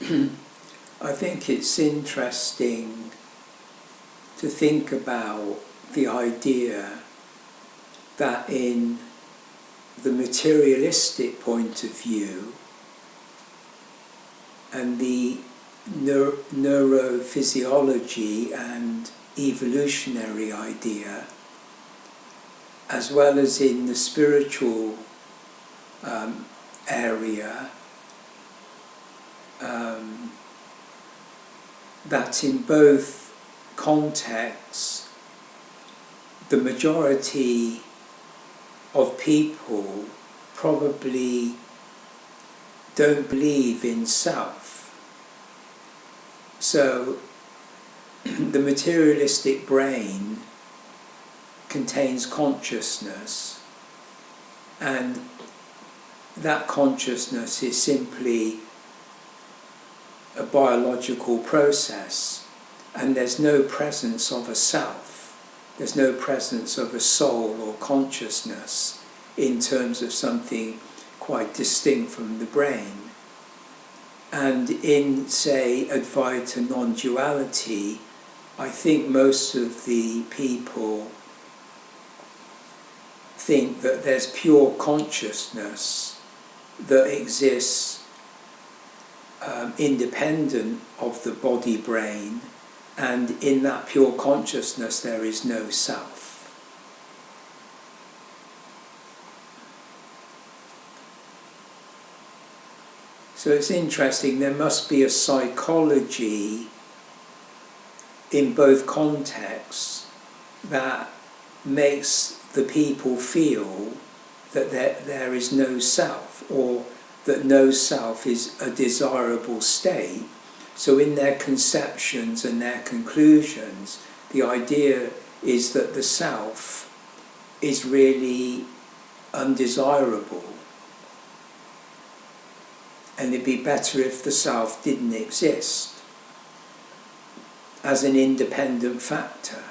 I think it's interesting to think about the idea that in the materialistic point of view and the neurophysiology and evolutionary idea, as well as in the spiritual area, that in both contexts the majority of people probably don't believe in self. So the materialistic brain contains consciousness, and that consciousness is simply a biological process, and there's no presence of a self, there's no presence of a soul or consciousness in terms of something quite distinct from the brain. And in, say, Advaita Non-Duality, I think most of the people think that there's pure consciousness that exists independent of the body-brain, and in that pure consciousness there is no self. So it's interesting, there must be a psychology in both contexts that makes the people feel that there is no self, or that no self is a desirable state. So in their conceptions and their conclusions, the idea is that the self is really undesirable, and it'd be better if the self didn't exist as an independent factor.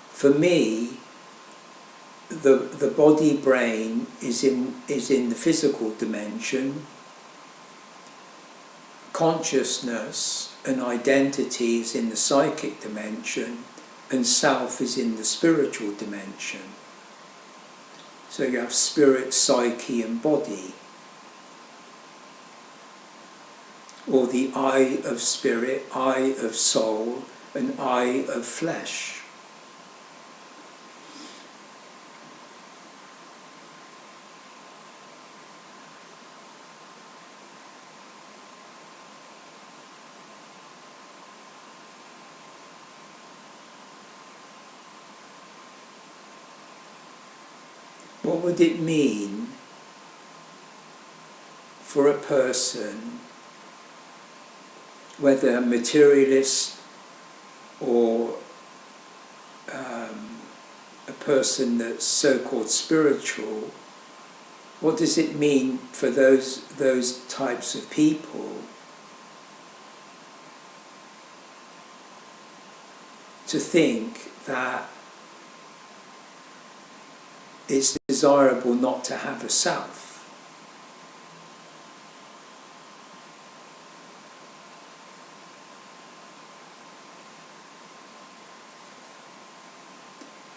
For me, the body-brain is in the physical dimension, consciousness and identity is in the psychic dimension, and self is in the spiritual dimension. So you have spirit, psyche and body, or the I of spirit, I of soul and I of flesh. What would it mean for a person, whether materialist or a person that's so-called spiritual, what does it mean for those types of people to think that it's desirable not to have a self?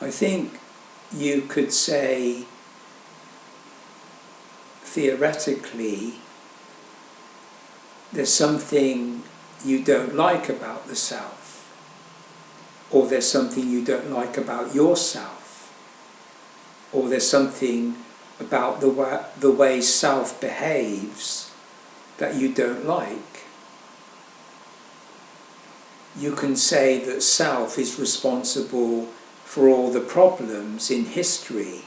I think you could say, theoretically, there's something you don't like about the self, or there's something you don't like about yourself, or there's something about the way self behaves that you don't like. You can say that self is responsible for all the problems in history.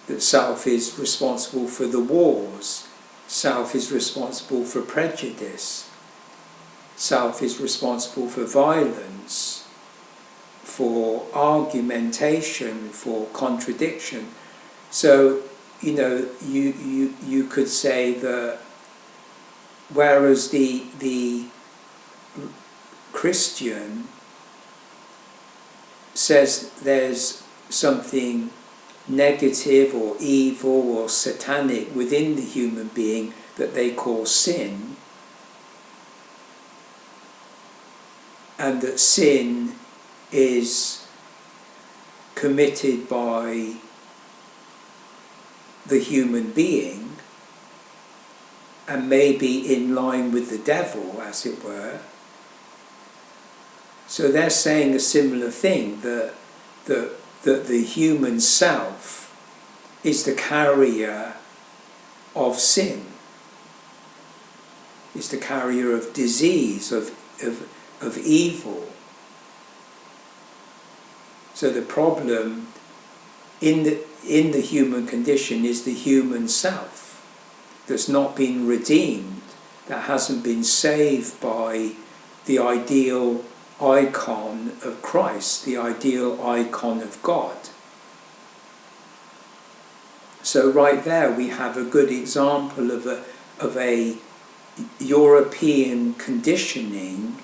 That self is responsible for the wars, self is responsible for prejudice, self is responsible for violence, for argumentation, for contradiction. So, you know, you could say that whereas the Christian says there's something negative or evil or satanic within the human being that they call sin, and that sin is committed by the human being and maybe in line with the devil, as it were. So they're saying a similar thing, that the human self is the carrier of sin, is the carrier of disease, of evil. So the problem in the human condition is the human self that's not been redeemed, that hasn't been saved by the ideal icon of Christ, the ideal icon of God. So right there we have a good example of a European conditioning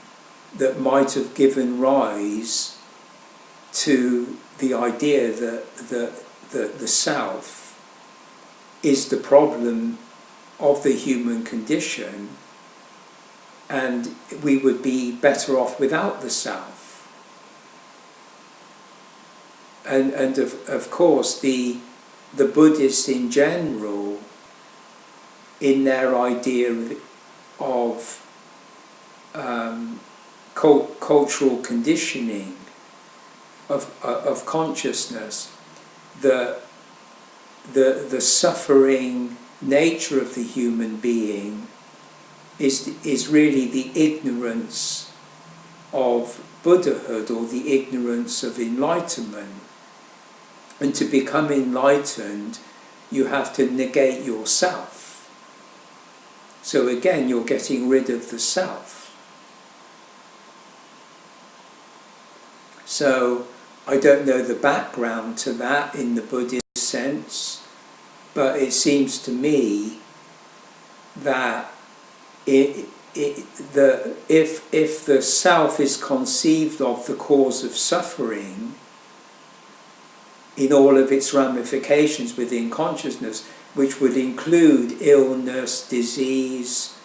that might have given rise to the idea that the self is the problem of the human condition, and we would be better off without the self. And of course the Buddhists in general, in their idea of cultural conditioning of consciousness, the suffering nature of the human being is really the ignorance of Buddhahood, or the ignorance of enlightenment. And to become enlightened, you have to negate yourself. So again, you're getting rid of the self. So I don't know the background to that in the Buddhist sense, but it seems to me that if the self is conceived of the cause of suffering in all of its ramifications within consciousness, which would include illness, disease,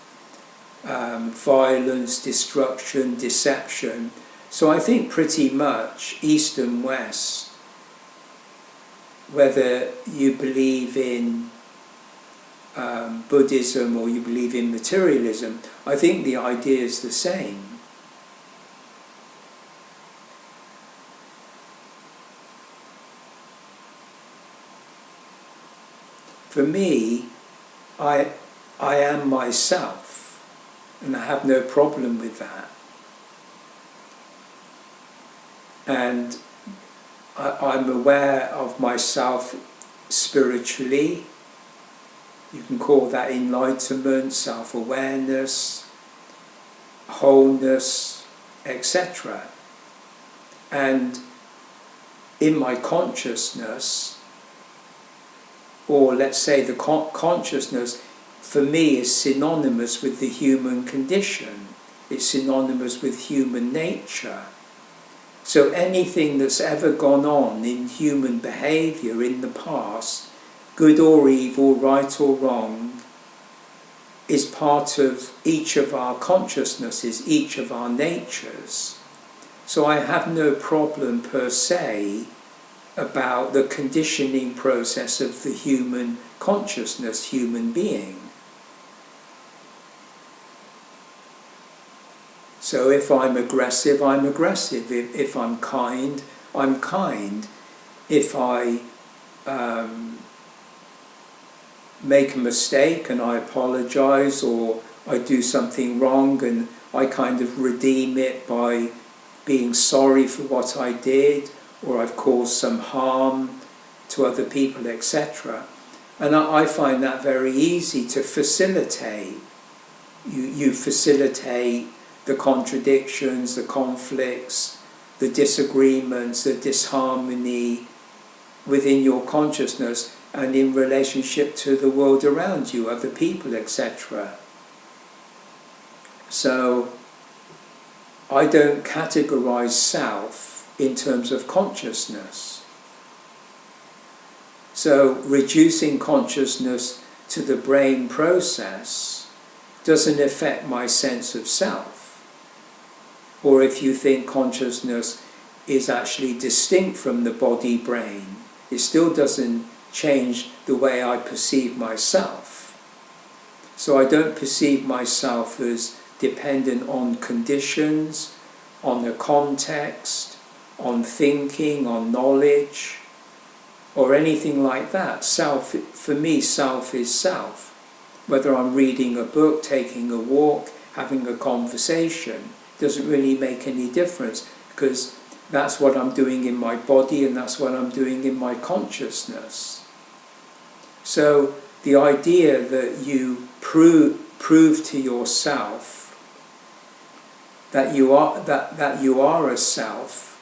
violence, destruction, deception. So I think pretty much East and West, whether you believe in Buddhism or you believe in materialism, I think the idea is the same. For me, I am myself, and I have no problem with that. And I'm aware of myself spiritually. You can call that enlightenment, self-awareness, wholeness, etc. And in my consciousness, or let's say the consciousness, for me is synonymous with the human condition. It's synonymous with human nature. So anything that's ever gone on in human behaviour in the past, good or evil, right or wrong, is part of each of our consciousnesses, each of our natures. So I have no problem per se about the conditioning process of the human consciousness, human being. So if I'm aggressive, I'm aggressive. If I'm kind, I'm kind. If I make a mistake and I apologise, or I do something wrong and I kind of redeem it by being sorry for what I did, or I've caused some harm to other people, etc. And I find that very easy to facilitate. You facilitate the contradictions, the conflicts, the disagreements, the disharmony within your consciousness and in relationship to the world around you, other people, etc. So I don't categorize self in terms of consciousness. So reducing consciousness to the brain process doesn't affect my sense of self. Or if you think consciousness is actually distinct from the body-brain, it still doesn't change the way I perceive myself. So I don't perceive myself as dependent on conditions, on the context, on thinking, on knowledge, or anything like that. Self, for me, self is self. Whether I'm reading a book, taking a walk, having a conversation, doesn't really make any difference, because that's what I'm doing in my body and that's what I'm doing in my consciousness. So the idea that you prove to yourself that you are a self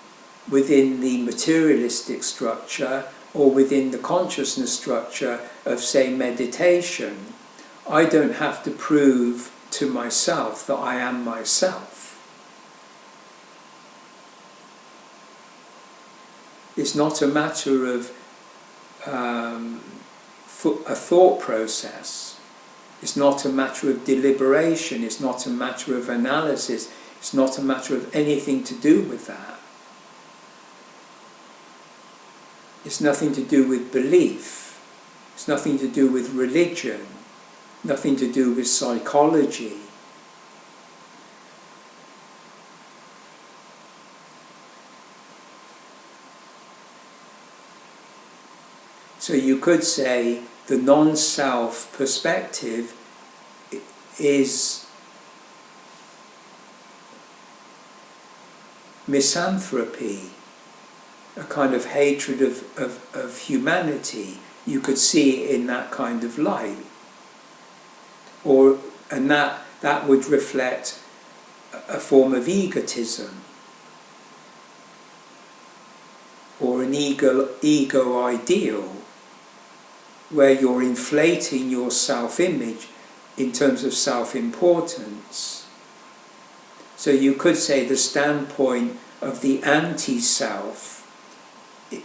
within the materialistic structure or within the consciousness structure of, say, meditation, I don't have to prove to myself that I am myself. It's not a matter of a thought process. It's not a matter of deliberation. It's not a matter of analysis. It's not a matter of anything to do with that. It's nothing to do with belief. It's nothing to do with religion. Nothing to do with psychology. So you could say the non-self perspective is misanthropy, a kind of hatred of humanity. You could see it in that kind of light. And that would reflect a form of egotism, or an ego ideal, where you're inflating your self-image in terms of self-importance. So you could say the standpoint of the anti-self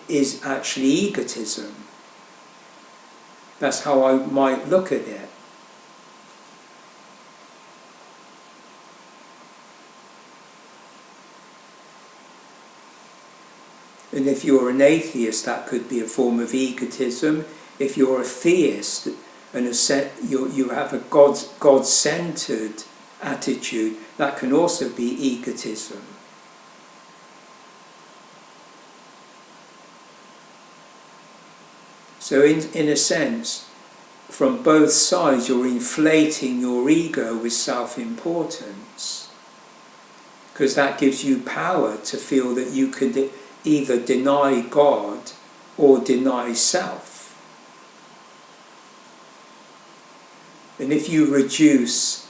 is actually egotism. That's how I might look at it. And if you're an atheist, that could be a form of egotism. If you're a theist and you have a God-centered attitude, that can also be egotism. So in a sense, from both sides, you're inflating your ego with self-importance, because that gives you power to feel that you could either deny God or deny self. And if you reduce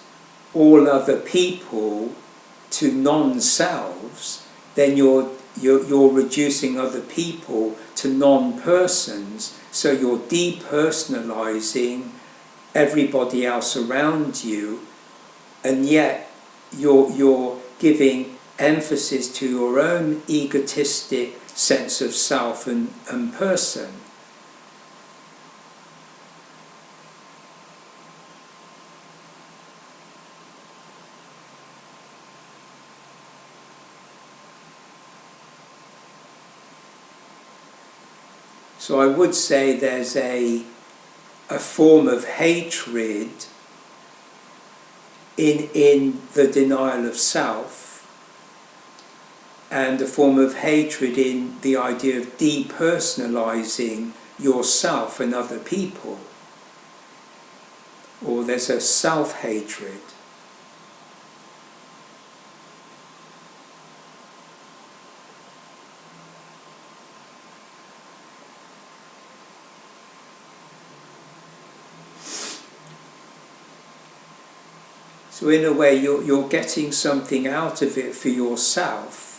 all other people to non-selves, then you're reducing other people to non-persons, so you're depersonalizing everybody else around you, and yet you're giving emphasis to your own egotistic sense of self and person. So I would say there's a form of hatred in the denial of self, and a form of hatred in the idea of depersonalizing yourself and other people. Or there's a self-hatred. So in a way, you're getting something out of it for yourself,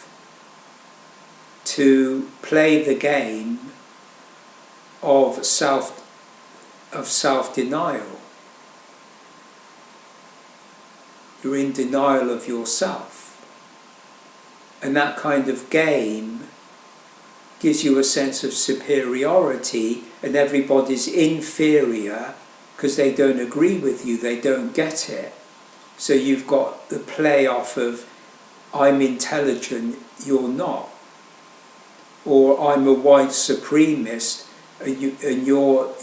to play the game of self-denial. You're in denial of yourself. And that kind of game gives you a sense of superiority, and everybody's inferior because they don't agree with you, they don't get it. So you've got the play off of I'm intelligent, you're not, or I'm a white supremacist and you're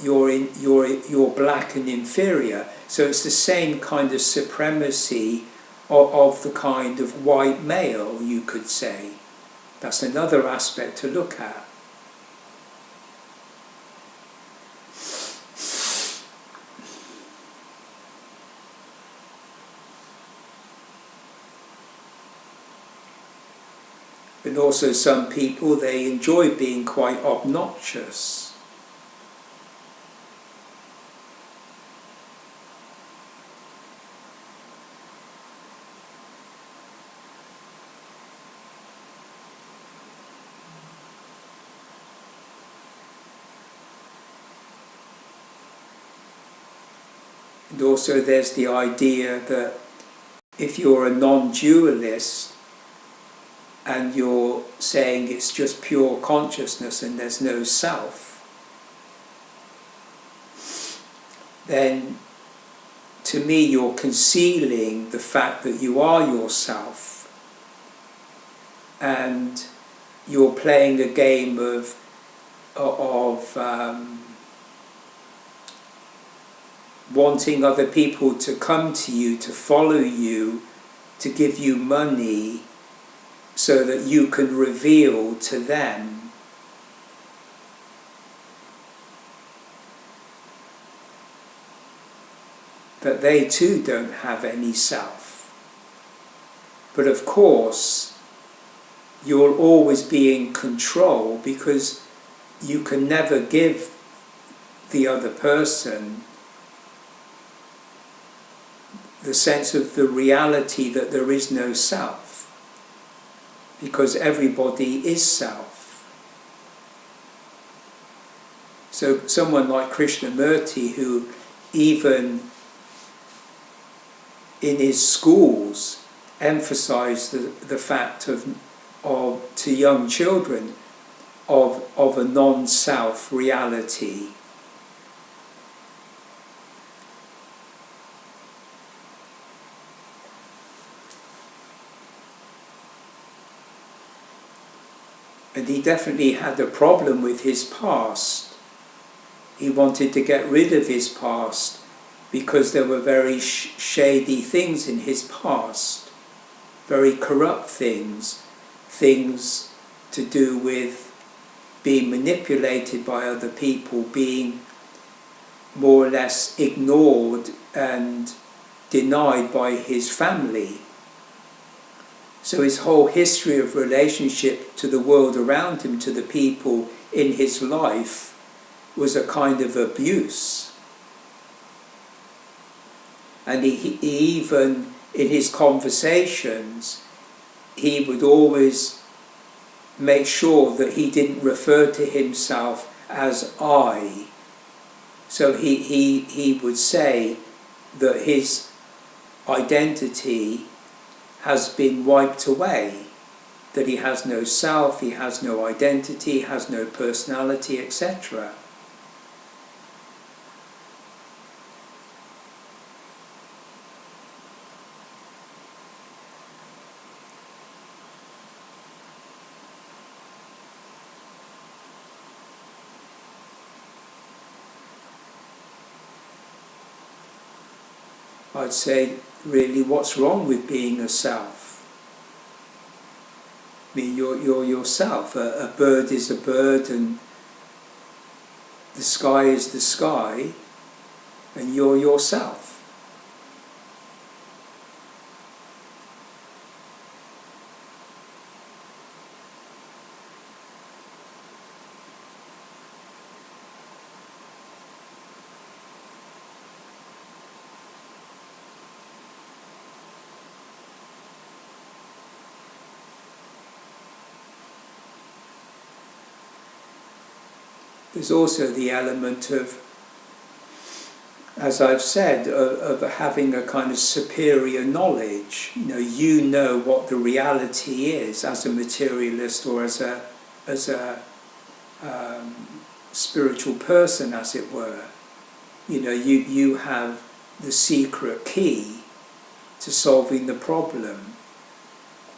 black and inferior. So it's the same kind of supremacy of the kind of white male, you could say. That's another aspect to look at. And also some people, they enjoy being quite obnoxious. And also there's the idea that if you're a non-dualist and you're saying it's just pure consciousness and there's no self, then to me you're concealing the fact that you are yourself, and you're playing a game of wanting other people to come to you, to follow you, to give you money so that you can reveal to them that they too don't have any self. But of course, you'll always be in control because you can never give the other person the sense of the reality that there is no self, because everybody is self. So someone like Krishnamurti, who even in his schools emphasized the fact of to young children of a non-self reality. And he definitely had a problem with his past. He wanted to get rid of his past because there were very shady things in his past, very corrupt things, things to do with being manipulated by other people, being more or less ignored and denied by his family. So his whole history of relationship to the world around him, to the people in his life, was a kind of abuse. And he even, in his conversations, he would always make sure that he didn't refer to himself as I. So he would say that his identity has been wiped away, that he has no self, he has no identity, has no personality, etc. I'd say, really, what's wrong with being a self? I mean, you're yourself. A bird is a bird, and the sky is the sky, and you're yourself. There's also the element of, as I've said, of having a kind of superior knowledge. You know what the reality is as a materialist or as a spiritual person, as it were. You know, you have the secret key to solving the problem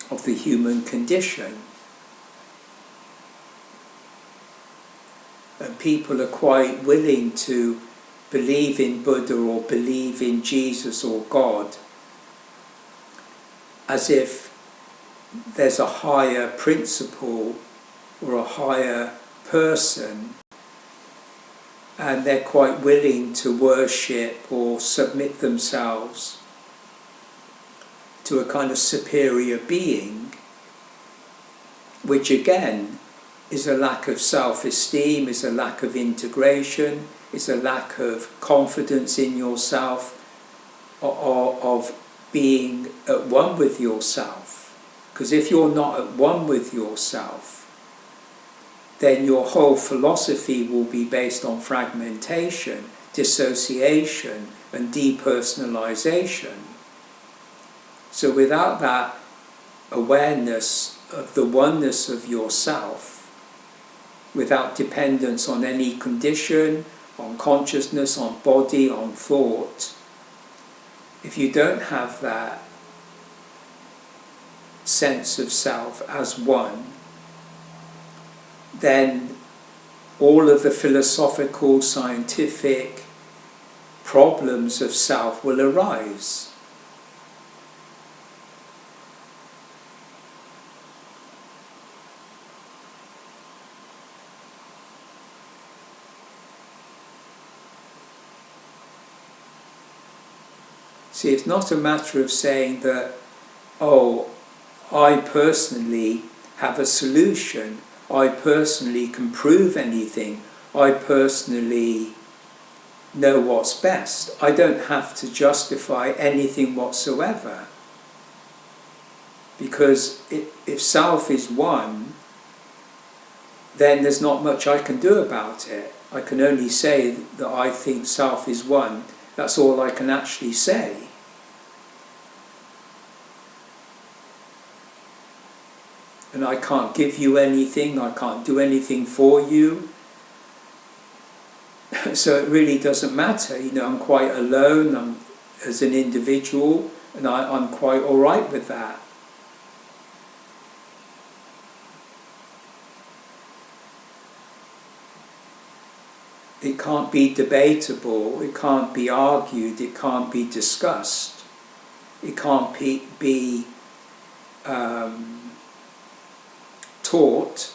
of the human condition. And people are quite willing to believe in Buddha or believe in Jesus or God as if there's a higher principle or a higher person, and they're quite willing to worship or submit themselves to a kind of superior being, which again is a lack of self-esteem, is a lack of integration, is a lack of confidence in yourself, of being at one with yourself. Because if you're not at one with yourself, then your whole philosophy will be based on fragmentation, dissociation, and depersonalization. So without that awareness of the oneness of yourself, without dependence on any condition, on consciousness, on body, on thought, if you don't have that sense of self as one, then all of the philosophical, scientific problems of self will arise. See, it's not a matter of saying that, oh, I personally have a solution, I personally can prove anything, I personally know what's best. I don't have to justify anything whatsoever. Because if self is one, then there's not much I can do about it. I can only say that I think self is one. That's all I can actually say. And I can't give you anything, I can't do anything for you. So it really doesn't matter. You know, I'm quite alone as an individual, and I'm quite all right with that. It can't be debatable, it can't be argued, it can't be discussed, it can't be taught,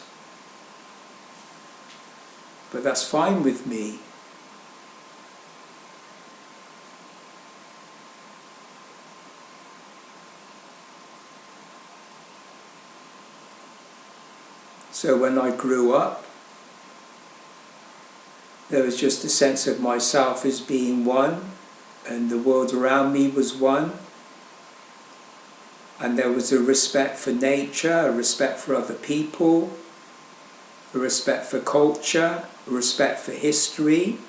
but that's fine with me. So when I grew up, there was just a sense of myself as being one, and the world around me was one. And there was a respect for nature, a respect for other people, a respect for culture, a respect for history.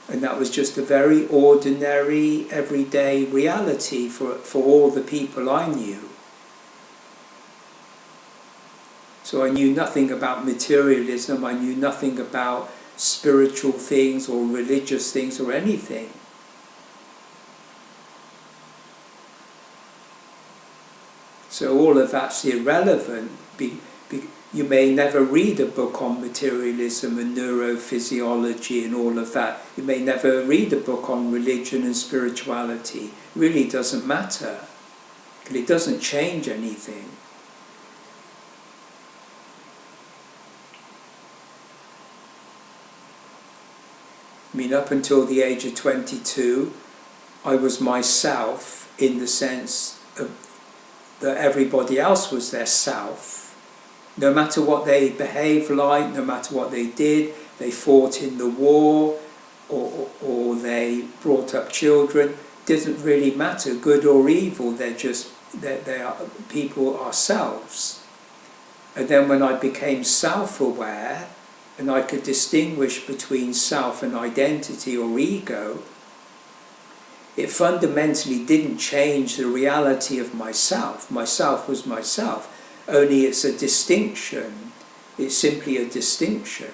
And that was just a very ordinary, everyday reality for all the people I knew. So I knew nothing about materialism, I knew nothing about spiritual things or religious things or anything. So all of that's irrelevant. You may never read a book on materialism and neurophysiology and all of that. You may never read a book on religion and spirituality. It really doesn't matter, because it doesn't change anything. I mean, up until the age of 22, I was myself in the sense of that everybody else was their self. No matter what they behaved like, no matter what they did, they fought in the war or they brought up children, didn't really matter, good or evil, they are people ourselves. And then when I became self-aware and I could distinguish between self and identity or ego, it fundamentally didn't change the reality of myself. Myself was myself, only it's a distinction. It's simply a distinction.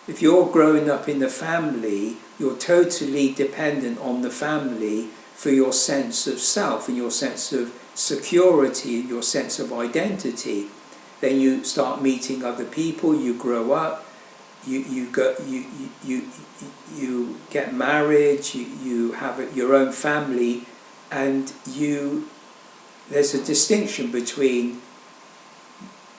If you're growing up in the family, you're totally dependent on the family for your sense of self and your sense of security and your sense of identity. Then you start meeting other people, you grow up, you get married, you have your own family, and there's a distinction between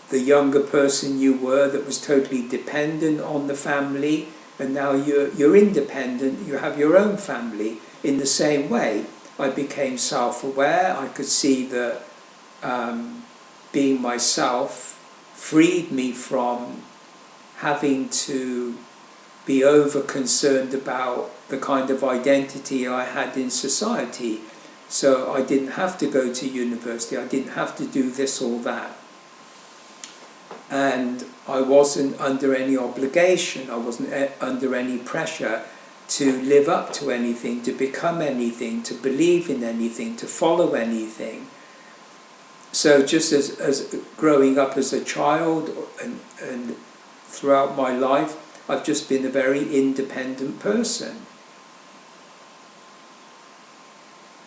the younger person you were that was totally dependent on the family, and now you're independent, you have your own family. In the same way, I became self-aware. I could see that being myself freed me from having to be over concerned about the kind of identity I had in society. So I didn't have to go to university, I didn't have to do this or that. And I wasn't under any obligation, I wasn't under any pressure to live up to anything, to become anything, to believe in anything, to follow anything. So just as growing up as a child and throughout my life, I've just been a very independent person.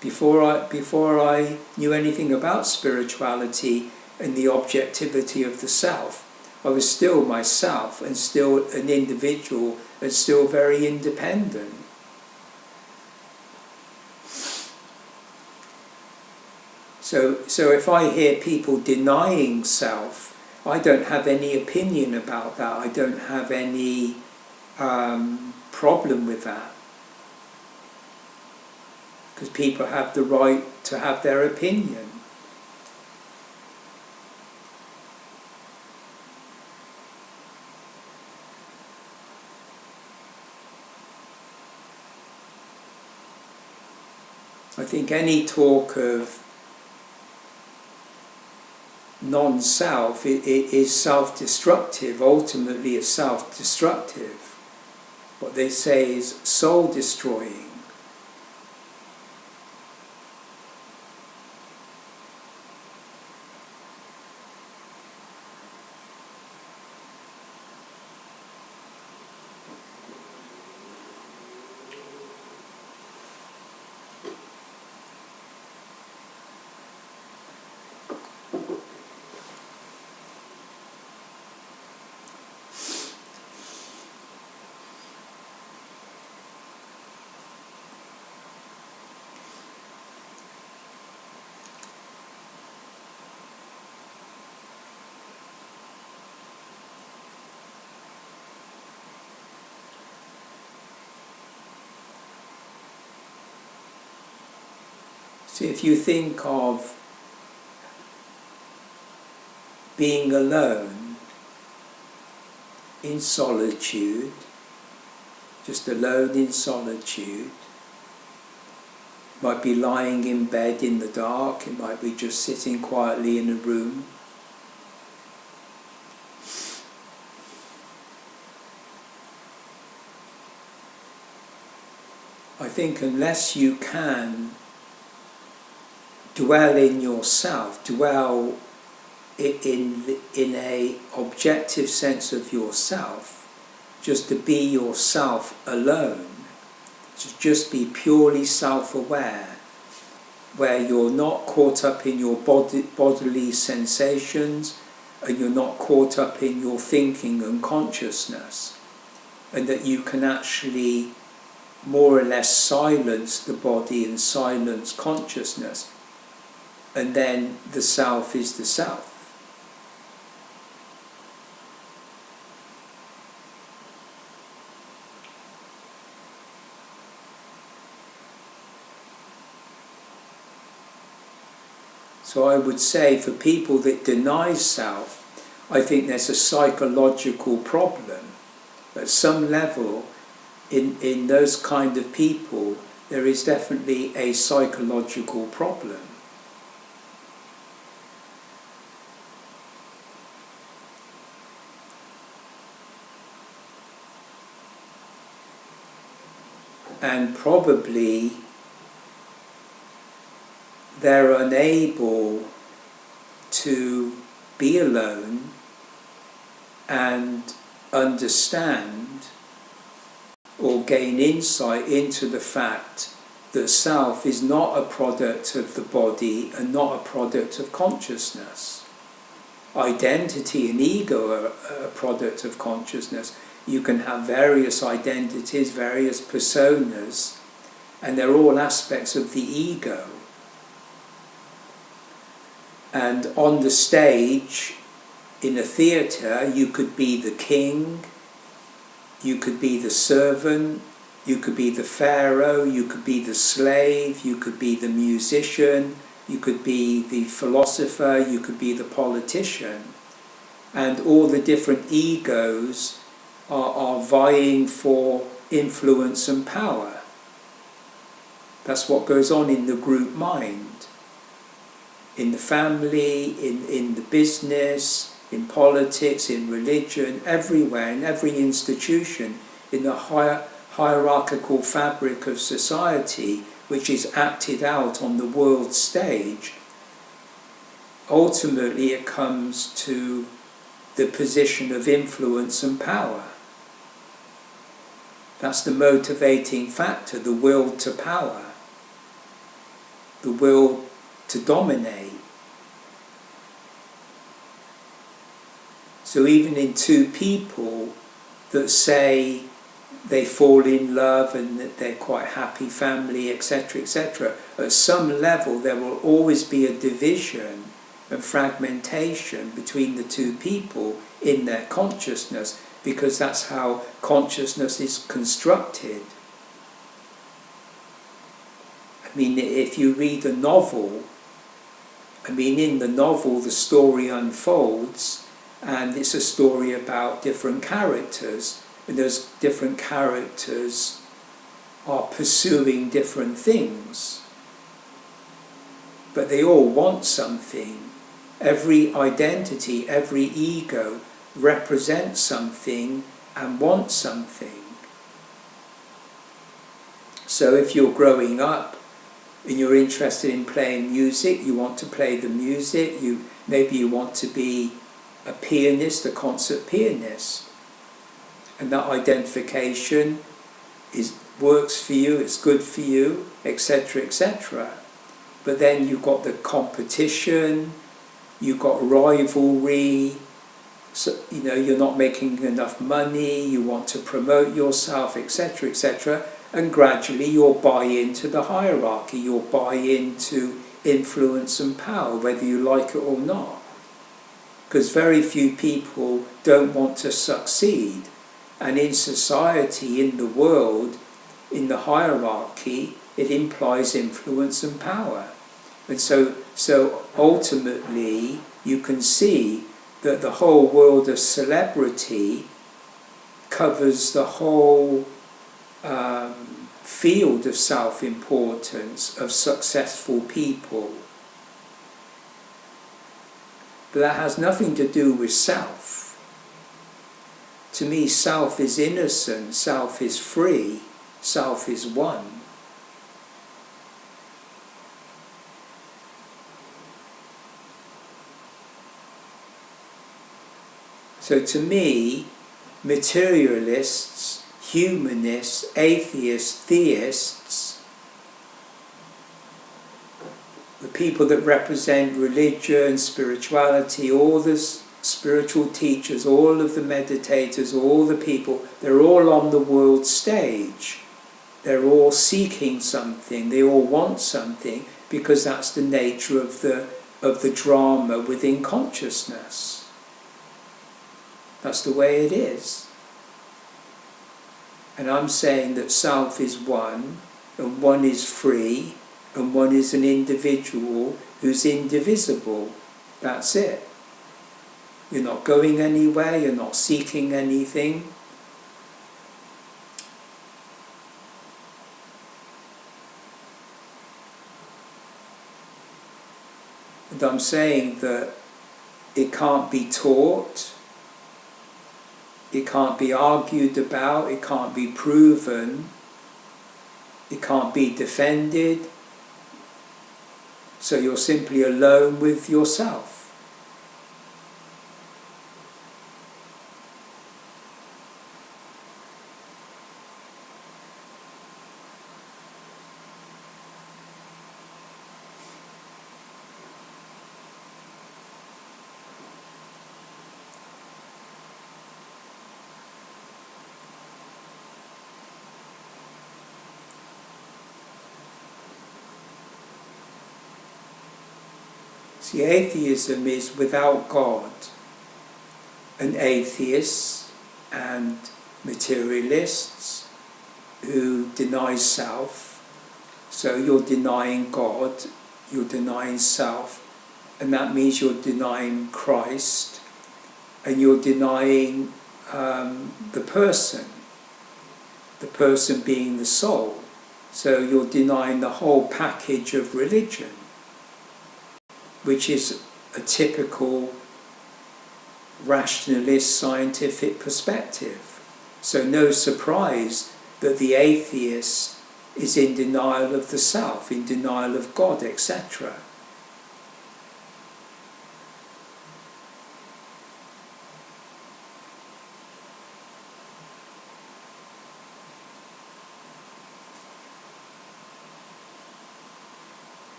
Before I knew anything about spirituality and the objectivity of the self, I was still myself and still an individual and still very independent. So if I hear people denying self, I don't have any opinion about that. I don't have any problem with that. Because people have the right to have their opinion. I think any talk of non-self is self-destructive. Ultimately it's self-destructive. What they say is soul-destroying. So if you think of being alone in solitude, just alone in solitude, might be lying in bed in the dark, it might be just sitting quietly in a room. I think unless you can dwell in yourself, dwell in a objective sense of yourself, just to be yourself alone, to just be purely self-aware, where you're not caught up in your bodily sensations and you're not caught up in your thinking and consciousness, and that you can actually more or less silence the body and silence consciousness, and then the self is the self. So I would say for people that deny self, I think there's a psychological problem. At some level, in those kind of people, there is definitely a psychological problem. And probably they're unable to be alone and understand or gain insight into the fact that self is not a product of the body and not a product of consciousness. Identity and ego are a product of consciousness. You can have various identities, various personas, and they're all aspects of the ego. And on the stage, in a theatre, you could be the king, you could be the servant, you could be the pharaoh, you could be the slave, you could be the musician, you could be the philosopher, you could be the politician. And all the different egos are vying for influence and power. That's what goes on in the group mind. In the family, in the business, in politics, in religion, everywhere, in every institution, in the hierarchical fabric of society, which is acted out on the world stage, ultimately it comes to the position of influence and power. That's the motivating factor, the will to power, the will to dominate. So even in two people that say they fall in love and that they're quite happy family, etc., etc., at some level there will always be a division and fragmentation between the two people in their consciousness, because that's how consciousness is constructed. I mean, if you read a novel, in the novel the story unfolds, and it's a story about different characters, and those different characters are pursuing different things. But they all want something. Every identity, every ego represents something and wants something. So if you're growing up and you're interested in playing music, you want to play the music, maybe you want to be a pianist, a concert pianist. And that identification works for you, it's good for you, etc., etc. But then you've got the competition, you've got rivalry, so, you're not making enough money, you want to promote yourself, etc., etc. And gradually you'll buy into the hierarchy, you'll buy into influence and power, whether you like it or not. Because very few people don't want to succeed. And in society, in the world, in the hierarchy, it implies influence and power. And so ultimately, you can see that the whole world of celebrity covers the whole field of self-importance, of successful people. But that has nothing to do with self. To me, self is innocent, self is free, self is one. So to me, materialists, humanists, atheists, theists, the people that represent religion, spirituality, all the spiritual teachers, all of the meditators, all the people, they're all on the world stage. They're all seeking something, they all want something, because that's the nature of the drama within consciousness. That's the way it is. And I'm saying that self is one, and one is free, and one is an individual who's indivisible. That's it. You're not going anywhere, you're not seeking anything. And I'm saying that it can't be taught, it can't be argued about, it can't be proven, it can't be defended. So you're simply alone with yourself. See, atheism is without God. An atheist and materialists who deny self. So you're denying God, you're denying self, and that means you're denying Christ, and you're denying the person being the soul. So you're denying the whole package of religion, which is a typical rationalist scientific perspective. So no surprise that the atheist is in denial of the self, in denial of God, etc.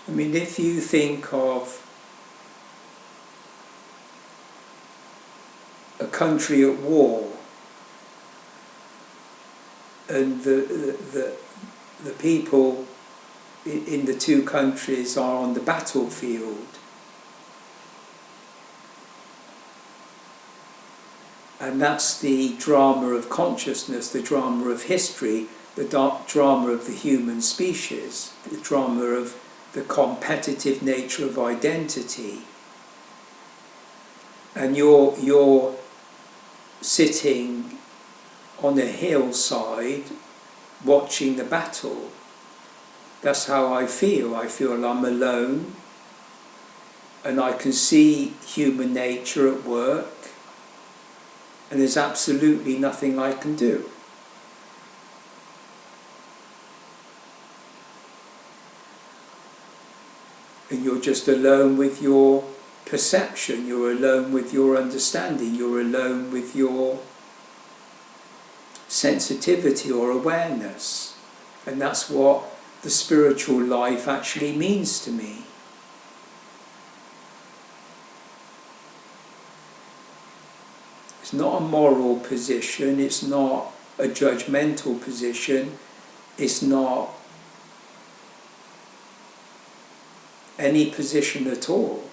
I mean, if you think of a country at war and the people in the two countries are on the battlefield, and that's the drama of consciousness, the drama of history, the drama of the human species, the drama of the competitive nature of identity. And you're sitting on a hillside watching the battle. That's how I feel. I feel I'm alone, and I can see human nature at work, and there's absolutely nothing I can do. And you're just alone with your perception, you're alone with your understanding, you're alone with your sensitivity or awareness. And that's what the spiritual life actually means to me. It's not a moral position, it's not a judgmental position, it's not any position at all.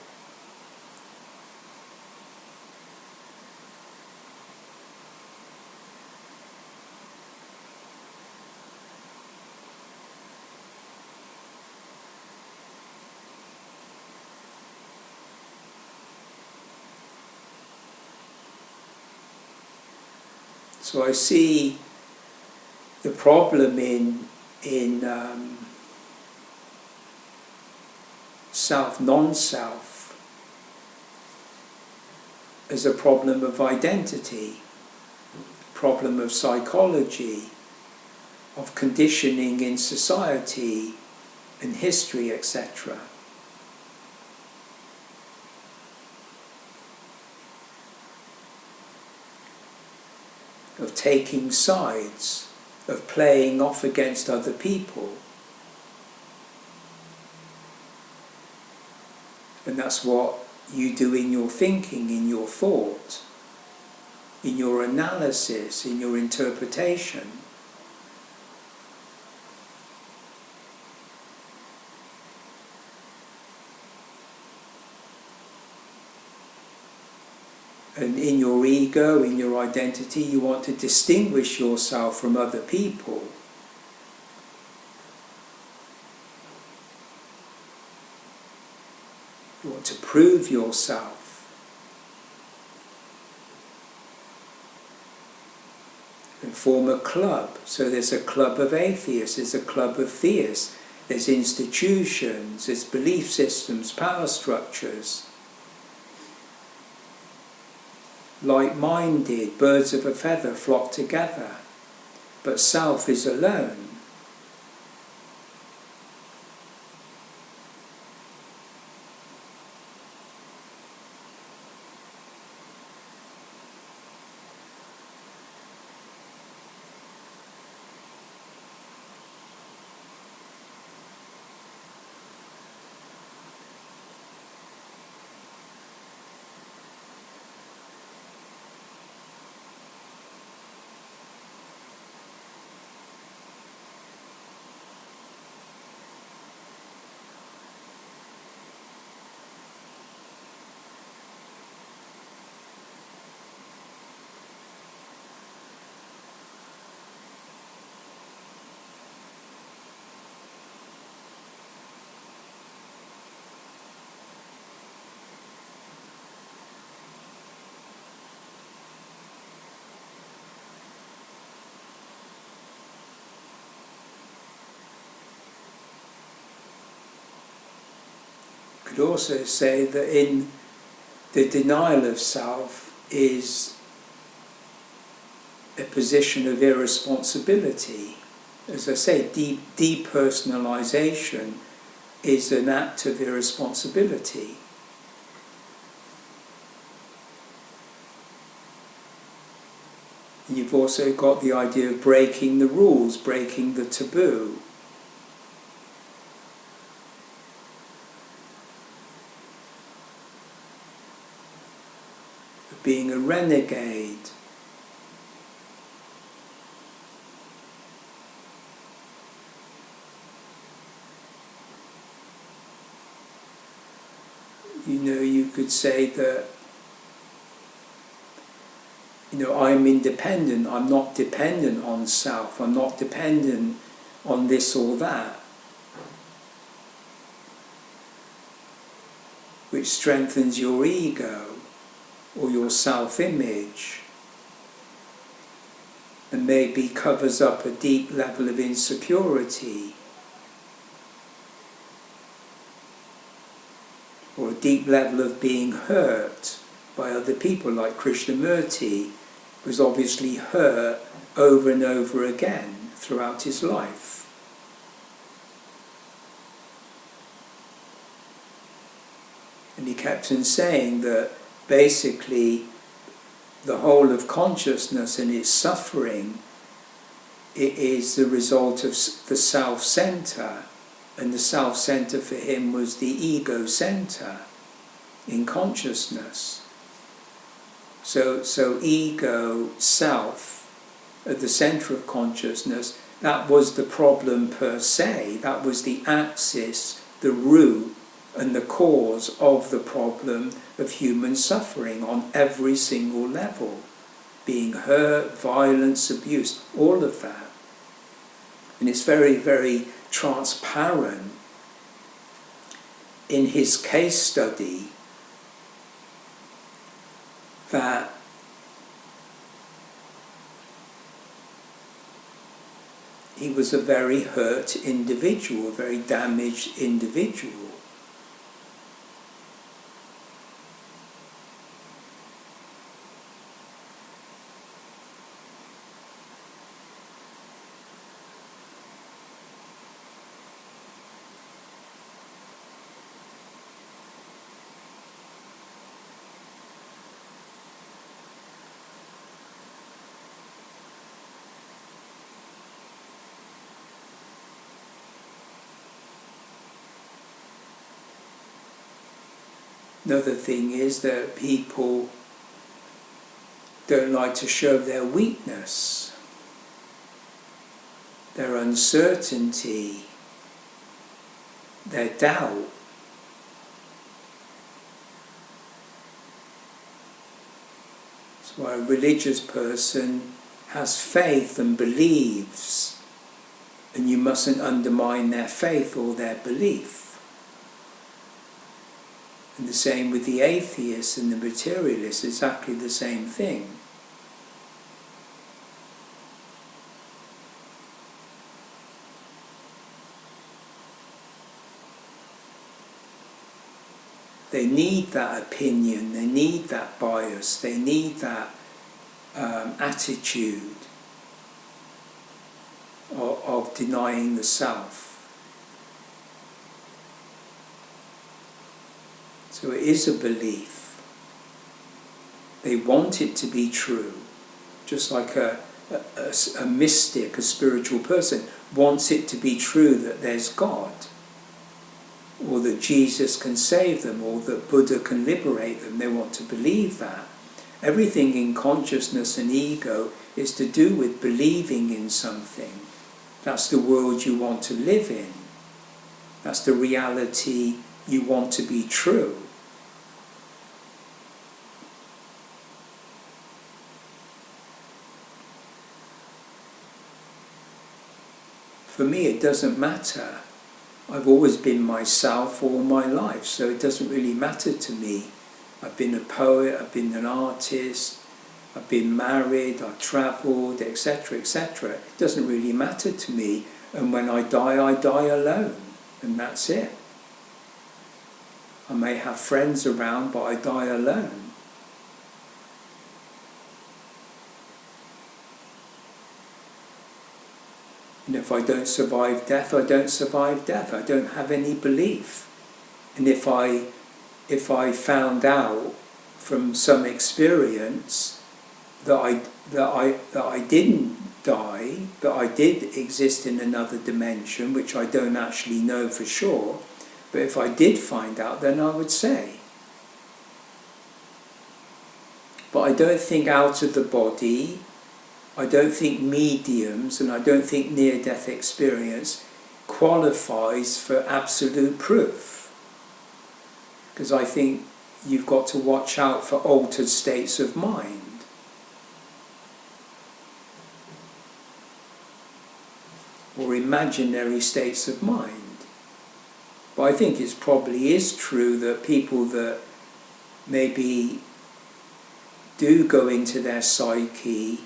So I see the problem in self, non-self, as a problem of identity, problem of psychology, of conditioning in society and history, etc. Of taking sides, of playing off against other people. And that's what you do in your thinking, in your thought, in your analysis, in your interpretation. And in your ego, in your identity, you want to distinguish yourself from other people. You want to prove yourself. And form a club. So there's a club of atheists, there's a club of theists, there's institutions, there's belief systems, power structures. Like-minded, birds of a feather flock together, but self is alone. could also say that in the denial of self is a position of irresponsibility. As I say, depersonalization is an act of irresponsibility. You've also got the idea of breaking the rules, breaking the taboo. Of being a renegade. You know, you could say that, you know, I'm independent, I'm not dependent on self, I'm not dependent on this or that, which strengthens your ego or your self-image and maybe covers up a deep level of insecurity or a deep level of being hurt by other people, like Krishnamurti was obviously hurt over and over again throughout his life. And he kept on saying that basically the whole of consciousness and its suffering, it is the result of the self-centre, and the self-centre for him was the ego centre in consciousness. So ego, self, at the centre of consciousness, that was the problem per se. That was the axis, the root and the cause of the problem of human suffering on every single level. Being hurt, violence, abuse, all of that. And it's very, very transparent in his case study that he was a very hurt individual, a very damaged individual. Another thing is that people don't like to show their weakness, their uncertainty, their doubt. That's why a religious person has faith and believes, and you mustn't undermine their faith or their belief. And the same with the atheist and the materialist, exactly the same thing. They need that opinion, they need that bias, they need that attitude of denying the self. So it is a belief. They want it to be true, just like a mystic, a spiritual person wants it to be true that there's God, or that Jesus can save them, or that Buddha can liberate them. They want to believe that. Everything in consciousness and ego is to do with believing in something. That's the world you want to live in. That's the reality you want to be true. For me, it doesn't matter. I've always been myself all my life, so it doesn't really matter to me. I've been a poet, I've been an artist, I've been married, I've travelled, etc., etc. It doesn't really matter to me, and when I die alone, and that's it. I may have friends around, but I die alone. And if I don't survive death, I don't survive death. I don't have any belief. And if I found out from some experience that I didn't die, that I did exist in another dimension, which I don't actually know for sure, but if I did find out, then I would say. But I don't think out of the body, I don't think mediums, and I don't think near-death experience qualifies for absolute proof. Because I think you've got to watch out for altered states of mind. Or imaginary states of mind. But I think it probably is true that people that maybe do go into their psyche,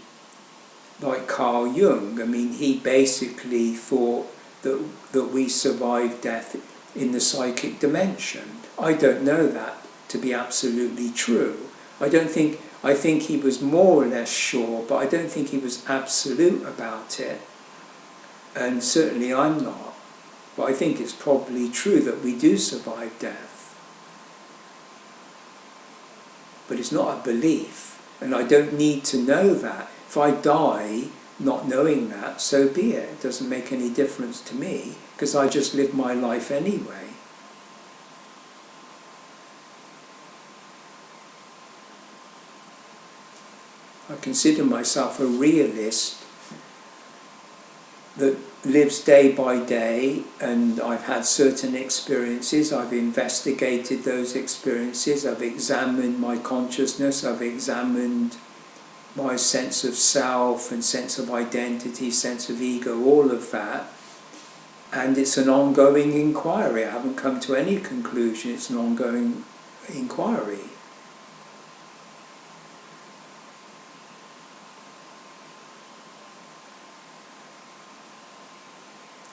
like Carl Jung, I mean, he basically thought that we survive death in the psychic dimension. I don't know that to be absolutely true. I think he was more or less sure, but I don't think he was absolute about it. And certainly I'm not. But I think it's probably true that we do survive death. But it's not a belief, and I don't need to know that. If I die not knowing that, so be it. It doesn't make any difference to me, because I just live my life anyway. I consider myself a realist that lives day by day, and I've had certain experiences, I've investigated those experiences, I've examined my consciousness, I've examined my sense of self and sense of identity, sense of ego, all of that. And it's an ongoing inquiry. I haven't come to any conclusion, it's an ongoing inquiry.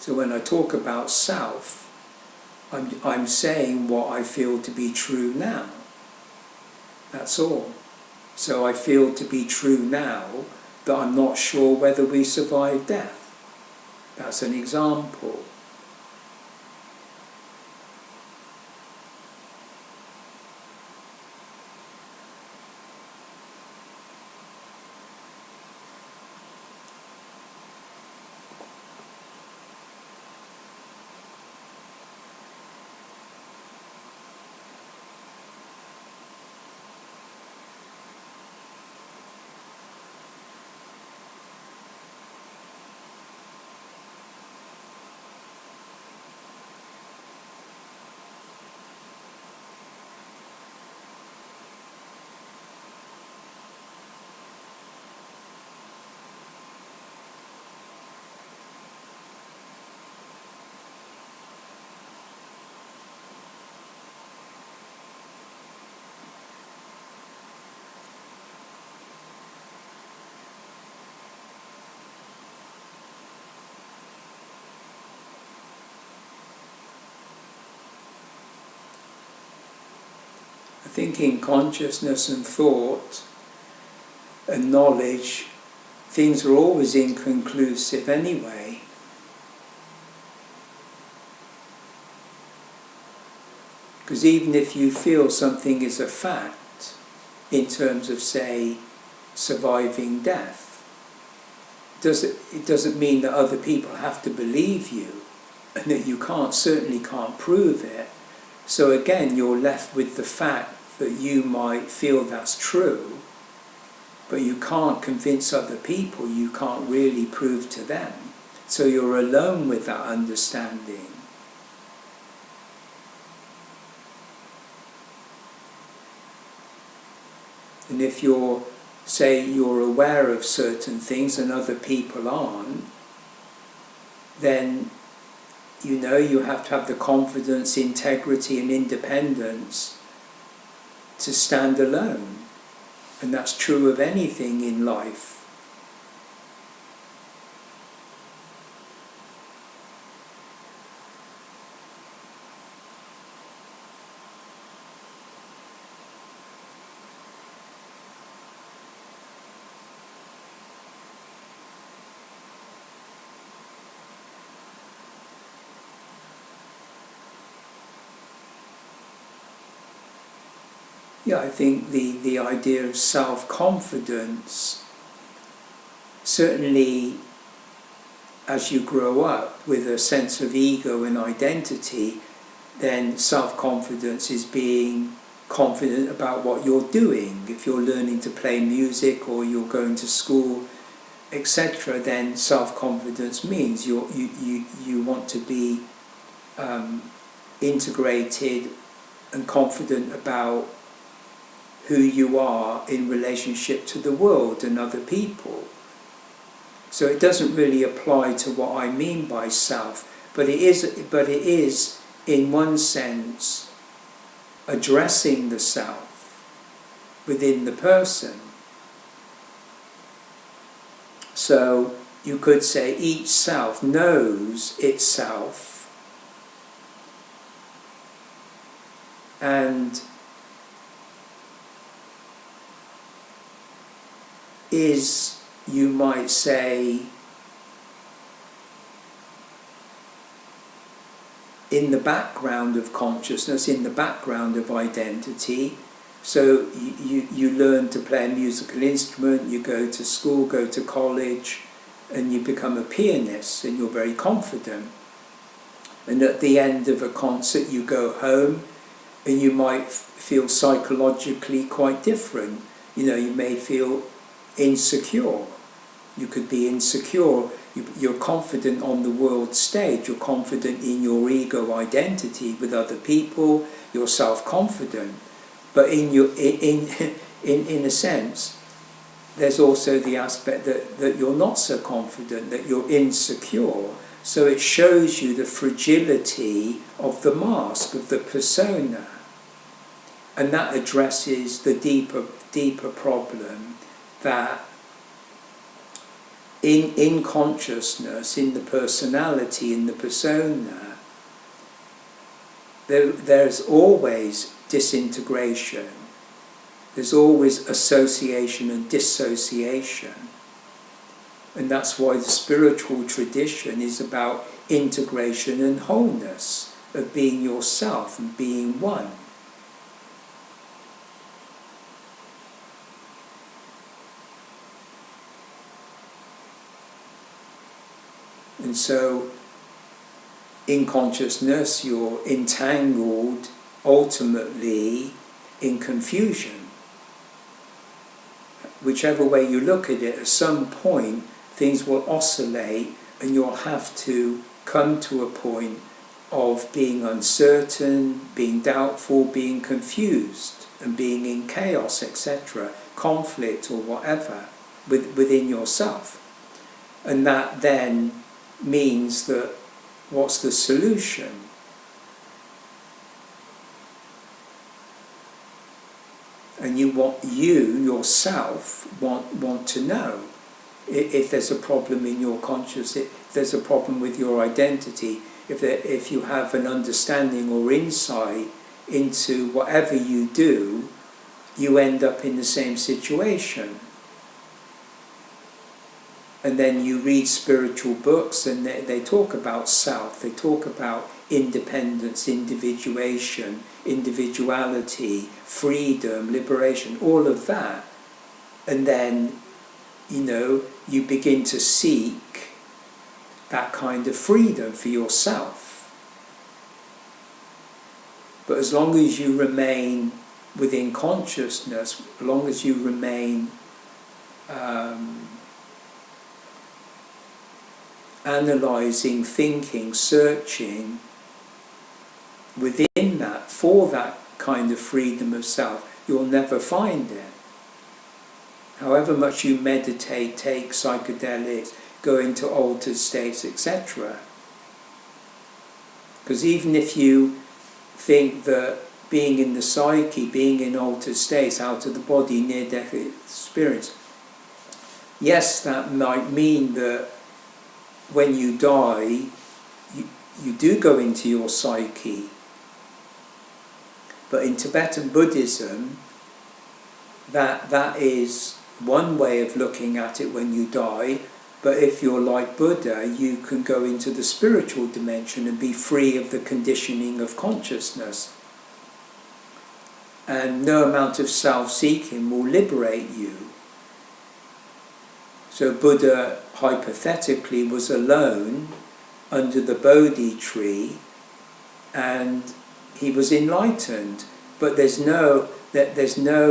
So when I talk about self, I'm saying what I feel to be true now. That's all. So I feel to be true now that I'm not sure whether we survive death. That's an example. I think in consciousness and thought and knowledge, things are always inconclusive anyway. Because even if you feel something is a fact, in terms of, say, surviving death, it doesn't mean that other people have to believe you, and that you certainly can't prove it. So again, you're left with the fact that you might feel that's true, but you can't convince other people, you can't really prove to them. So you're alone with that understanding. And if you're aware of certain things and other people aren't, then you have to have the confidence, integrity and independence to stand alone. And that's true of anything in life. Yeah, I think the idea of self-confidence, certainly as you grow up with a sense of ego and identity, then self-confidence is being confident about what you're doing. If you're learning to play music or you're going to school, etc., then self-confidence means you want to be integrated and confident about who you are in relationship to the world and other people. So it doesn't really apply to what I mean by self, but it is in one sense addressing the self within the person. So you could say each self knows itself and is, you might say, in the background of consciousness, in the background of identity. So you learn to play a musical instrument, you go to school, go to college, and you become a pianist, and you're very confident. And at the end of a concert you go home and you might feel psychologically quite different. You may feel insecure. You could be insecure. You're confident on the world stage. You're confident in your ego identity with other people. You're self-confident. But in a sense, there's also the aspect that you're not so confident, that you're insecure. So it shows you the fragility of the mask, of the persona. And that addresses the deeper problem that in consciousness, in the personality, in the persona, there's always disintegration. There's always association and dissociation. And that's why the spiritual tradition is about integration and wholeness, of being yourself and being one. And so, in consciousness, you're entangled ultimately in confusion. Whichever way you look at it, at some point things will oscillate and you'll have to come to a point of being uncertain, being doubtful, being confused, and being in chaos, etc., conflict or whatever within yourself. And that then means that what's the solution? And yourself want to know if there's a problem in your consciousness, if there's a problem with your identity, if you have an understanding or insight into whatever you do, you end up in the same situation. And then you read spiritual books and they talk about self, they talk about independence, individuation, individuality, freedom, liberation, all of that. And then, you begin to seek that kind of freedom for yourself. But as long as you remain within consciousness, as long as you remain analysing, thinking, searching within that, for that kind of freedom of self, you'll never find it. However much you meditate, take psychedelics, go into altered states, etc. Because even if you think that being in the psyche, being in altered states, out of the body, near-death experience, yes, that might mean that when you die, you do go into your psyche. But in Tibetan Buddhism, that is one way of looking at it when you die. But if you're like Buddha, you can go into the spiritual dimension and be free of the conditioning of consciousness. and no amount of self-seeking will liberate you. So Buddha hypothetically was alone under the Bodhi tree and he was enlightened, but there's no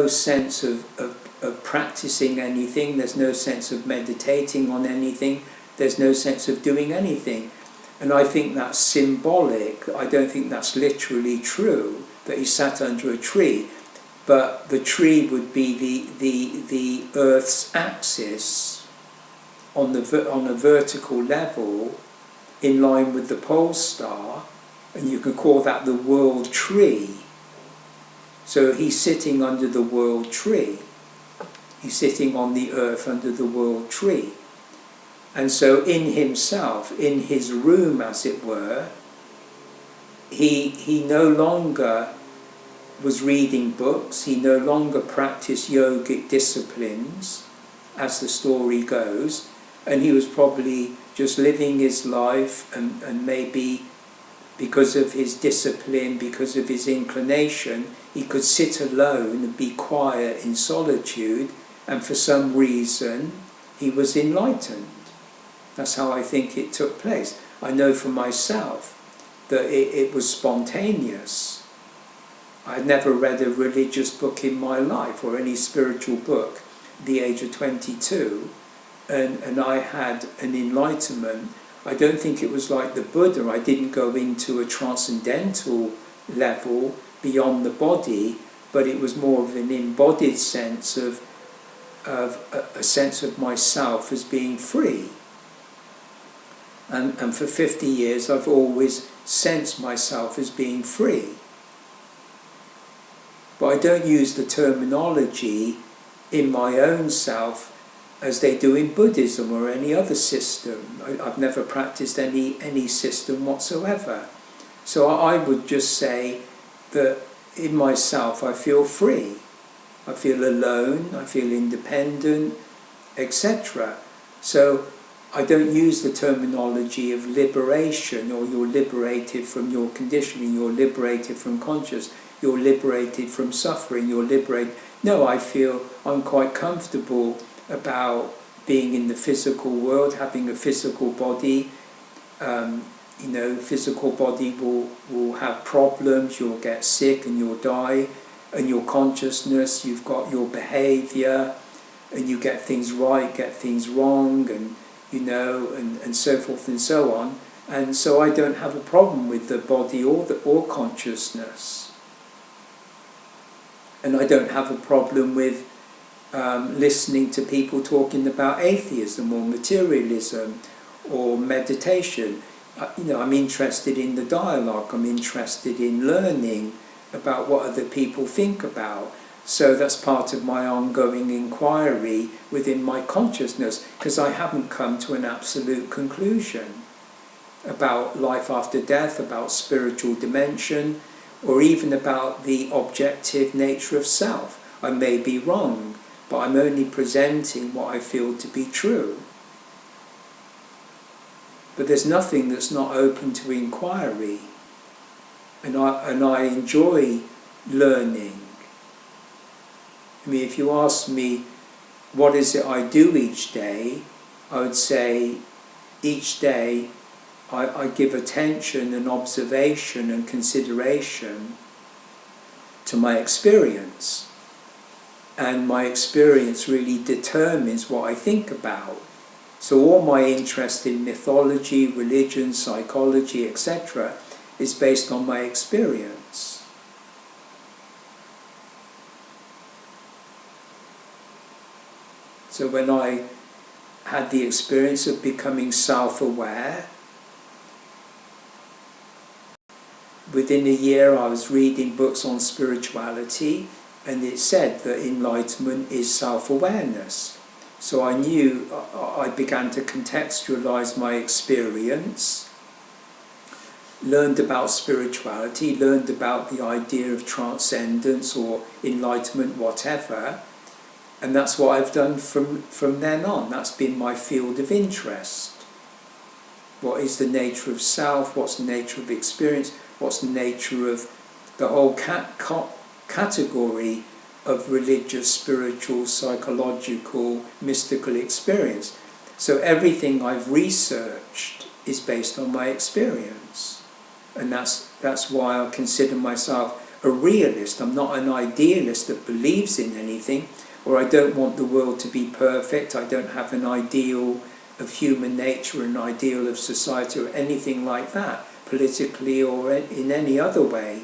sense of practicing anything, there's no sense of meditating on anything, there's no sense of doing anything. And I think that's symbolic. I don't think that's literally true, that he sat under a tree. But the tree would be the Earth's axis on a vertical level in line with the pole star, and you can call that the world tree. So he's sitting under the world tree. He's sitting on the earth under the world tree. And so in himself, in his room as it were, he no longer was reading books, he no longer practiced yogic disciplines, as the story goes, and he was probably just living his life, and maybe because of his discipline, because of his inclination, he could sit alone and be quiet in solitude, and for some reason he was enlightened. That's how I think it took place. I know for myself that it was spontaneous. I'd never read a religious book in my life, or any spiritual book, at the age of 22, and I had an enlightenment. I don't think it was like the Buddha. I didn't go into a transcendental level beyond the body, but it was more of an embodied sense of a sense of myself as being free. And for 50 years I've always sensed myself as being free. But I don't use the terminology in my own self as they do in Buddhism or any other system. I've never practiced any system whatsoever. So I would just say that in myself I feel free. I feel alone, I feel independent, etc. So I don't use the terminology of liberation, or you're liberated from your conditioning, you're liberated from conscious, you're liberated from suffering, you're liberated. No, I feel I'm quite comfortable about being in the physical world, having a physical body. Physical body will have problems, you'll get sick and you'll die, and your consciousness, you've got your behaviour, and you get things right, get things wrong, and and so forth and so on. And so I don't have a problem with the body or consciousness. And I don't have a problem with listening to people talking about atheism or materialism or meditation. I'm interested in the dialogue, I'm interested in learning about what other people think about. So that's part of my ongoing inquiry within my consciousness, because I haven't come to an absolute conclusion about life after death, about spiritual dimension, or even about the objective nature of self. I may be wrong, but I'm only presenting what I feel to be true. But there's nothing that's not open to inquiry, and I enjoy learning. I mean, if you ask me what is it I do each day, I would say each day I give attention and observation and consideration to my experience. And my experience really determines what I think about. So all my interest in mythology, religion, psychology, etc. is based on my experience. So when I had the experience of becoming self-aware, within a year I was reading books on spirituality, and it said that enlightenment is self-awareness. So I knew, I began to contextualize my experience, learned about spirituality, learned about the idea of transcendence or enlightenment, whatever, and that's what I've done from then on. That's been my field of interest. What is the nature of self? What's the nature of experience? What's the nature of the whole category of religious, spiritual, psychological, mystical experience. So everything I've researched is based on my experience. And that's why I consider myself a realist. I'm not an idealist that believes in anything, or I don't want the world to be perfect. I don't have an ideal of human nature, an ideal of society, or anything like that, politically or in any other way.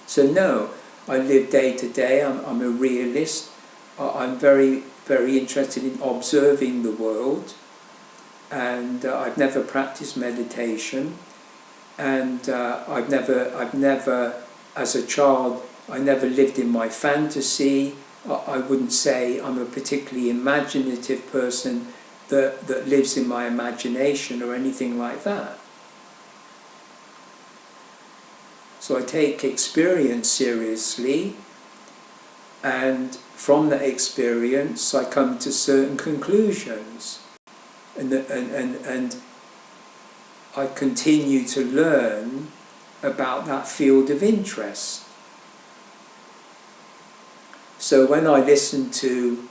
So no, I live day to day. I'm a realist. I'm very, very interested in observing the world, and I've never practiced meditation, and I've never, as a child, I never lived in my fantasy. I wouldn't say I'm a particularly imaginative person that lives in my imagination or anything like that. So I take experience seriously, and from that experience I come to certain conclusions, and I continue to learn about that field of interest. So when I listen to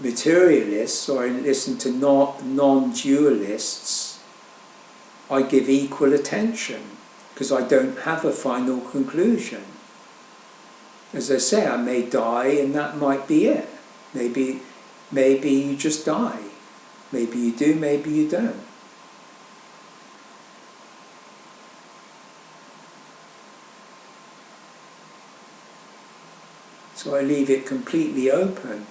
materialists or I listen to non-dualists, I give equal attention, because I don't have a final conclusion. As I say, I may die and that might be it. Maybe you just die. Maybe you do, maybe you don't. So I leave it completely open.